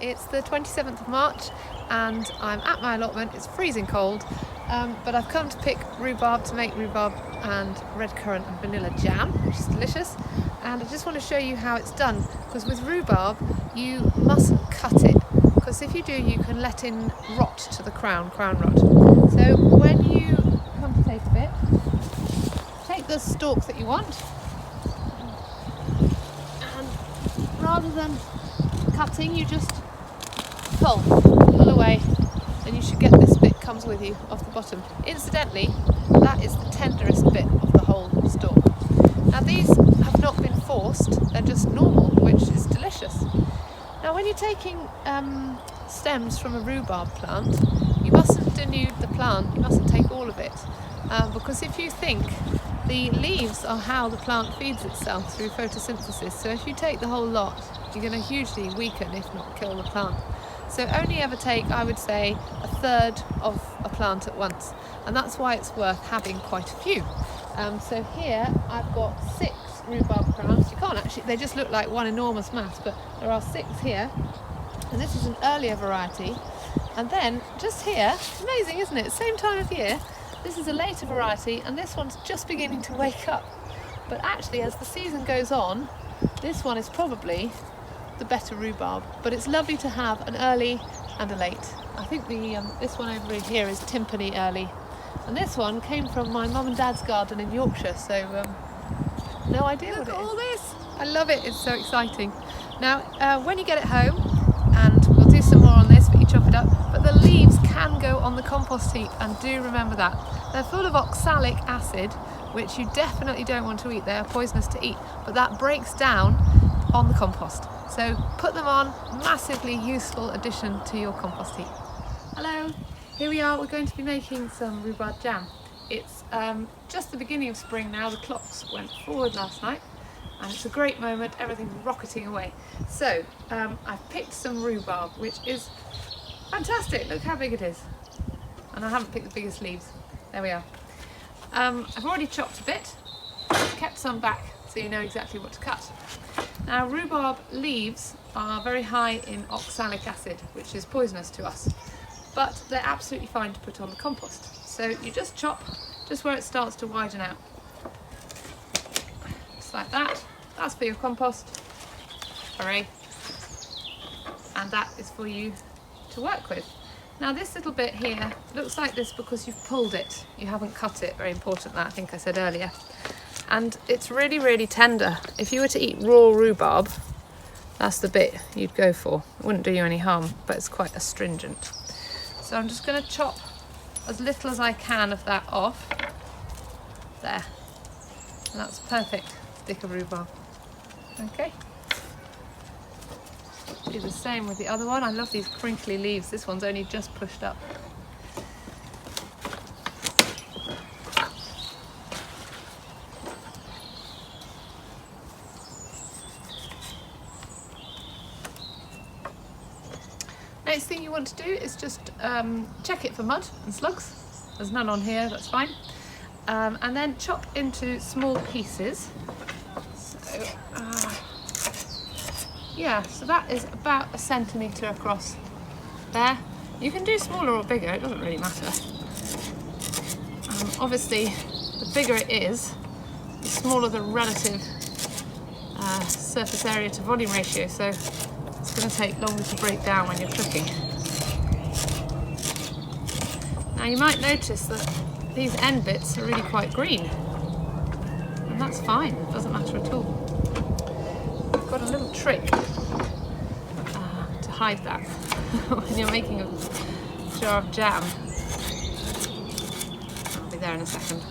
It's the 27th of March and I'm at my allotment. It's freezing cold, but I've come to pick rhubarb to make rhubarb and red currant and vanilla jam, which is delicious. And I just want to show you how it's done, because with rhubarb you mustn't cut it, because if you do you can let in rot to the crown rot. So when you come to take a bit, take the stalk that you want, and rather than cutting you just pull away, and you should get this bit comes with you off the bottom. Incidentally, that is the tenderest bit of the whole stalk. Now these have not been forced, they're just normal, which is delicious. Now when you're taking stems from a rhubarb plant, you mustn't denude the plant, you mustn't take all of it, because if you think, the leaves are how the plant feeds itself through photosynthesis, so if you take the whole lot you're going to hugely weaken, if not kill, the plant. So only ever take, I would say, a third of a plant at once, and that's why it's worth having quite a few. So here I've got 6 rhubarb crowns. You can't actually, they just look like one enormous mass, but there are 6 here, and this is an earlier variety. And then just here, amazing isn't it, same time of year, this is a later variety and this one's just beginning to wake up. But actually as the season goes on, this one is probably the better rhubarb, but it's lovely to have an early and a late. I think this one over here is timpani early, and this one came from my mum and dad's garden in Yorkshire, so no idea what it is. Look at all this! I love it, it's so exciting. Now when you get it home, and we'll do some more on this, but you chop it up, but the leaves can go on the compost heap, and do remember that. They're full of oxalic acid, which you definitely don't want to eat, they are poisonous to eat, but that breaks down on the compost. So put them on, massively useful addition to your compost heap. Hello, here we are, we're going to be making some rhubarb jam. It's just the beginning of spring now, the clocks went forward last night, and it's a great moment, everything's rocketing away. So I've picked some rhubarb, which is fantastic, look how big it is. And I haven't picked the biggest leaves, there we are. I've already chopped a bit, kept some back so you know exactly what to cut. Now rhubarb leaves are very high in oxalic acid, which is poisonous to us, but they're absolutely fine to put on the compost. So you just chop just where it starts to widen out. Just like that. That's for your compost. Hooray. And that is for you to work with. Now this little bit here looks like this because you've pulled it. You haven't cut it, very important that I think I said earlier. And it's really, really tender. If you were to eat raw rhubarb, that's the bit you'd go for. It wouldn't do you any harm, but it's quite astringent. So I'm just going to chop as little as I can of that off. There. And that's a perfect stick of rhubarb. Okay. Do the same with the other one. I love these crinkly leaves. This one's only just pushed up. Next thing you want to do is just check it for mud and slugs. There's none on here, that's fine. And then chop into small pieces. So, yeah, so that is about 1 centimetre across there. You can do smaller or bigger, it doesn't really matter. Obviously, the bigger it is, the smaller the relative surface area to volume ratio, so it's going to take longer to break down when you're cooking. Now you might notice that these end bits are really quite green, and that's fine, it doesn't matter at all. I've got a little trick to hide that when you're making a jar of jam. I'll be there in a second.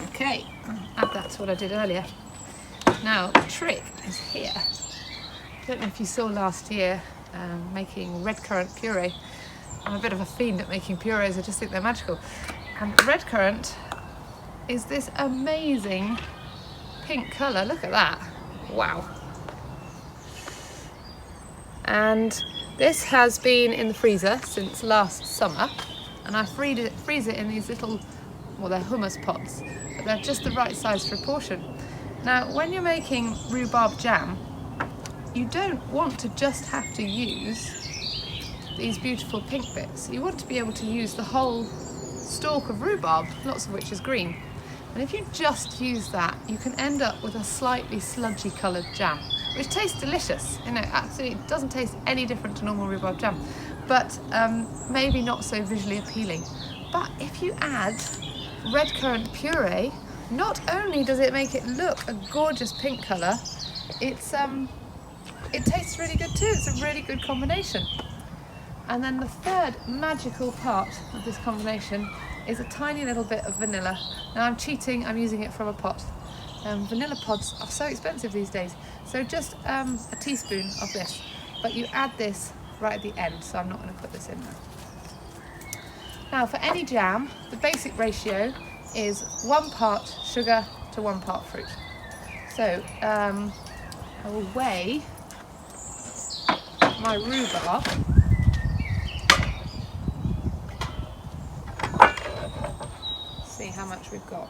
Okay, add that to what I did earlier. Now the trick is here. I don't know if you saw last year making red currant puree. I'm a bit of a fiend at making purees, I just think they're magical. And red currant is this amazing pink colour, look at that, wow. And this has been in the freezer since last summer, and I freeze it in these little well, they're hummus pots, but they're just the right size for a portion. Now, when you're making rhubarb jam, you don't want to just have to use these beautiful pink bits. You want to be able to use the whole stalk of rhubarb, lots of which is green. And if you just use that, you can end up with a slightly sludgy coloured jam, which tastes delicious. You know, absolutely, it doesn't taste any different to normal rhubarb jam, but maybe not so visually appealing. But if you add redcurrant puree, not only does it make it look a gorgeous pink colour, it tastes really good too. It's a really good combination. And then the third magical part of this combination is a tiny little bit of vanilla. Now I'm cheating, I'm using it from a pot. Vanilla pods are so expensive these days, so just a teaspoon of this. But you add this right at the end, so I'm not going to put this in now. Now for any jam, the basic ratio is 1 part sugar to 1 part fruit. So I will weigh my rhubarb. See how much we've got.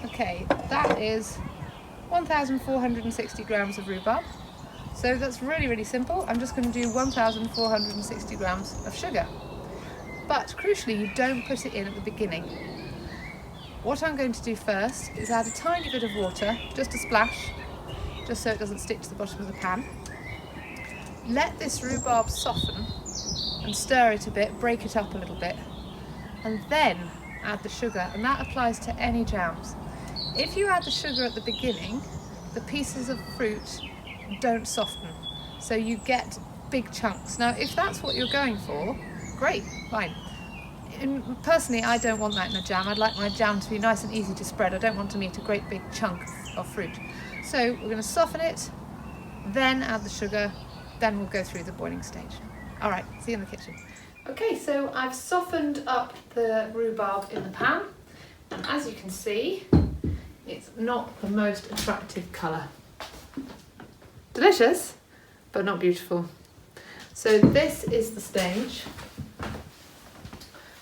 Okay, that is 1,460 grams of rhubarb. So that's really, really simple. I'm just going to do 1,460 grams of sugar. But crucially, you don't put it in at the beginning. What I'm going to do first is add a tiny bit of water, just a splash, just so it doesn't stick to the bottom of the pan. Let this rhubarb soften and stir it a bit, break it up a little bit, and then add the sugar, and that applies to any jams. If you add the sugar at the beginning, the pieces of fruit don't soften, so you get big chunks. Now, if that's what you're going for, great, fine. Personally, I don't want that in a jam. I'd like my jam to be nice and easy to spread. I don't want to eat a great big chunk of fruit. So we're going to soften it, then add the sugar, then we'll go through the boiling stage. All right, see you in the kitchen. Okay, so I've softened up the rhubarb in the pan, and as you can see, it's not the most attractive colour. Delicious, but not beautiful. So this is the stage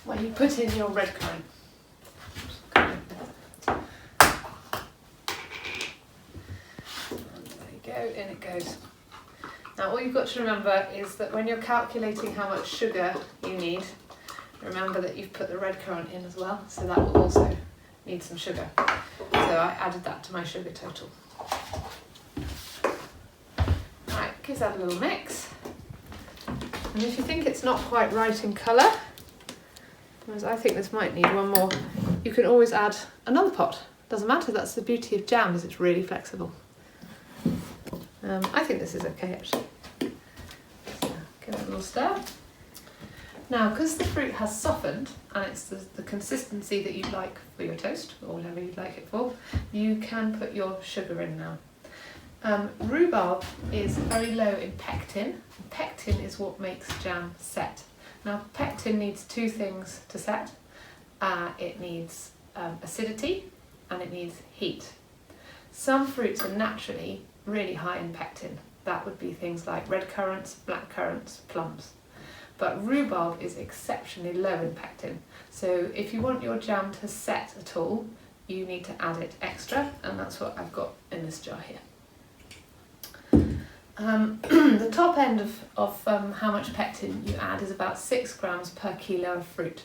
where you put in your red currant. There you go, in it goes. Now all you've got to remember is that when you're calculating how much sugar you need, remember that you've put the red currant in as well, so that will also need some sugar. So I added that to my sugar total. Right, give that a little mix. And if you think it's not quite right in colour, whereas I think this might need one more, you can always add another pot. Doesn't matter, that's the beauty of jam, is it's really flexible. I think this is okay actually. So give it a little stir. Now, because the fruit has softened and it's the consistency that you'd like for your toast, or whatever you'd like it for, you can put your sugar in now. Rhubarb is very low in pectin. Pectin is what makes jam set. Now, pectin needs two things to set. It needs acidity and it needs heat. Some fruits are naturally really high in pectin. That would be things like red currants, black currants, plums. But rhubarb is exceptionally low in pectin. So if you want your jam to set at all, you need to add it extra, and that's what I've got in this jar here. The top end of how much pectin you add is about 6 grams per kilo of fruit.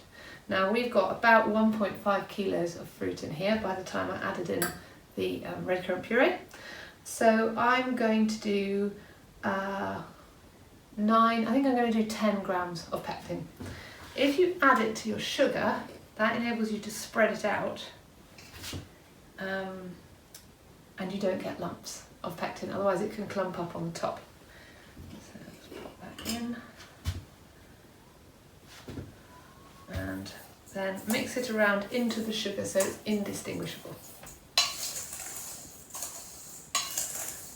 Now we've got about 1.5 kilos of fruit in here by the time I added in the red currant puree. So I'm going to do 10 grams of pectin. If you add it to your sugar, that enables you to spread it out and you don't get lumps of pectin, otherwise it can clump up on the top. So let's pop that in. And then mix it around into the sugar so it's indistinguishable.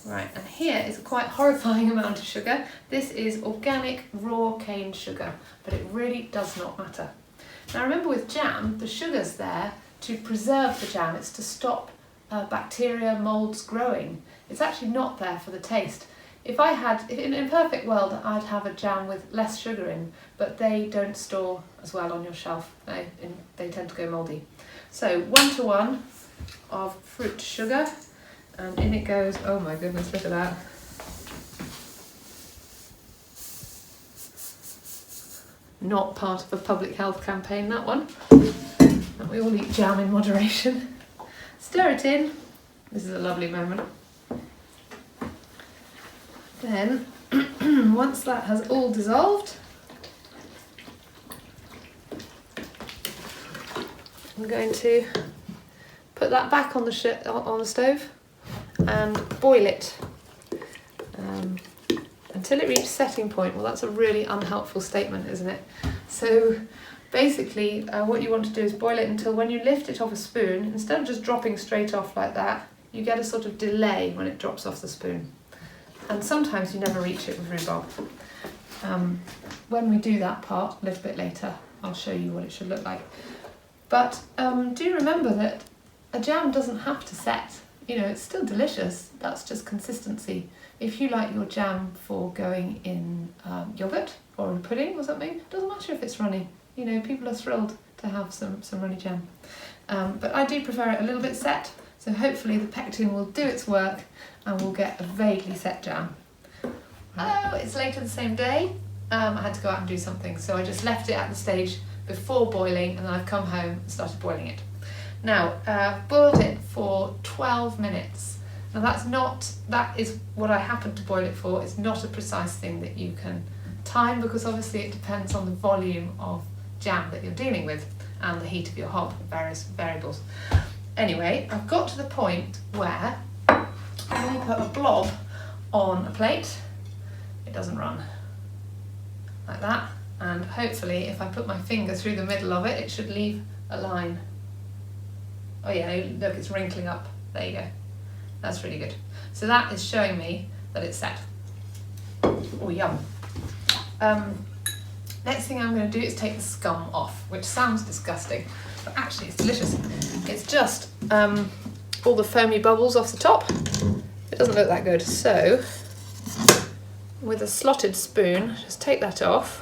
Right, and here is a quite horrifying amount of sugar. This is organic raw cane sugar, but it really does not matter. Now remember, with jam, the sugar's there to preserve the jam. It's to stop bacteria, moulds growing. It's actually not there for the taste. If I had, in a perfect world, I'd have a jam with less sugar in, but they don't store as well on your shelf. They tend to go mouldy. So 1 to 1 of fruit to sugar, and in it goes. Oh my goodness, look at that. Not part of a public health campaign, that one. And we all eat jam in moderation. Stir it in. This is a lovely moment. Then, once that has all dissolved, I'm going to put that back on the stove and boil it until it reaches setting point. Well, that's a really unhelpful statement, isn't it? So basically what you want to do is boil it until when you lift it off a spoon, instead of just dropping straight off like that, you get a sort of delay when it drops off the spoon. And sometimes you never reach it with rhubarb. When we do that part a little bit later, I'll show you what it should look like. But do remember that a jam doesn't have to set. You know, it's still delicious. That's just consistency. If you like your jam for going in yoghurt or in pudding or something, it doesn't matter if it's runny. You know, people are thrilled to have some runny jam. But I do prefer it a little bit set, so hopefully the pectin will do its work and we'll get a vaguely set jam. Oh, it's later the same day. I had to go out and do something, so I just left it at the stage before boiling, and then I've come home and started boiling it. Now, boiled it for 12 minutes. Now that is what I happened to boil it for. It's not a precise thing that you can time, because obviously it depends on the volume of jam that you're dealing with and the heat of your hob, various variables. Anyway, I've got to the point where when you put a blob on a plate, it doesn't run like that, and hopefully if I put my finger through the middle of it, it should leave a line. Oh yeah, look, it's wrinkling up. There you go. That's really good. So that is showing me that it's set. Oh, yum. Next thing I'm going to do is take the scum off, which sounds disgusting, but actually it's delicious. It's just all the foamy bubbles off the top. It doesn't look that good. So with a slotted spoon, just take that off,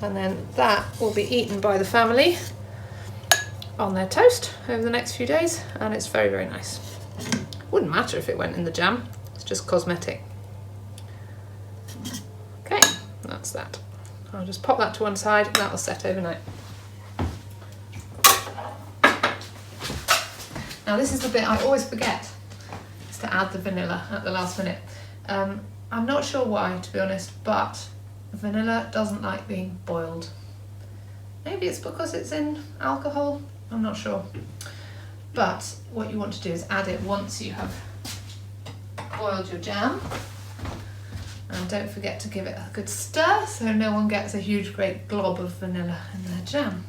and then that will be eaten by the family on their toast over the next few days, and it's very, very nice. Wouldn't matter if it went in the jam, it's just cosmetic. Okay, that's that. I'll just pop that to one side and that'll set overnight. Now this is the bit I always forget, is to add the vanilla at the last minute. I'm not sure why, to be honest, but vanilla doesn't like being boiled. Maybe it's because it's in alcohol, I'm not sure. But what you want to do is add it once you have boiled your jam. And don't forget to give it a good stir so no one gets a huge great glob of vanilla in their jam.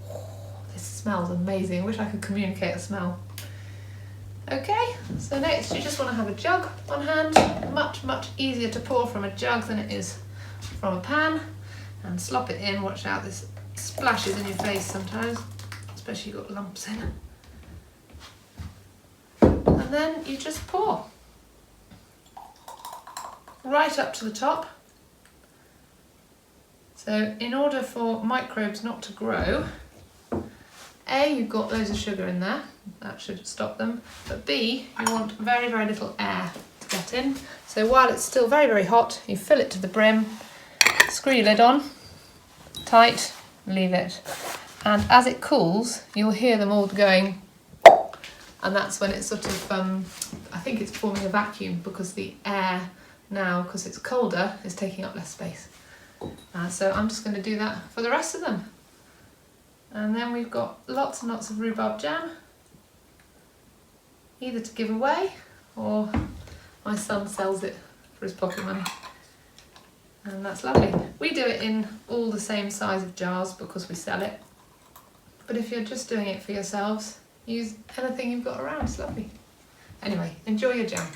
Oh, this smells amazing. I wish I could communicate a smell. Okay, so next you just want to have a jug on hand. Much, much easier to pour from a jug than it is from a pan. And slop it in. Watch out, this splashes in your face sometimes, especially if you've got lumps in. And then you just pour right up to the top. So in order for microbes not to grow, A, you've got loads of sugar in there, that should stop them, but B, you want very, very little air to get in. So while it's still very, very hot, you fill it to the brim, screw your lid on, tight, leave it. And as it cools, you'll hear them all going, and that's when it's sort of, I think it's forming a vacuum, because the air now, because it's colder, is taking up less space. So I'm just going to do that for the rest of them. And then we've got lots and lots of rhubarb jam, either to give away, or my son sells it for his pocket money. And that's lovely. We do it in all the same size of jars because we sell it. But if you're just doing it for yourselves, use anything you've got around, it's lovely. Anyway, enjoy your jam.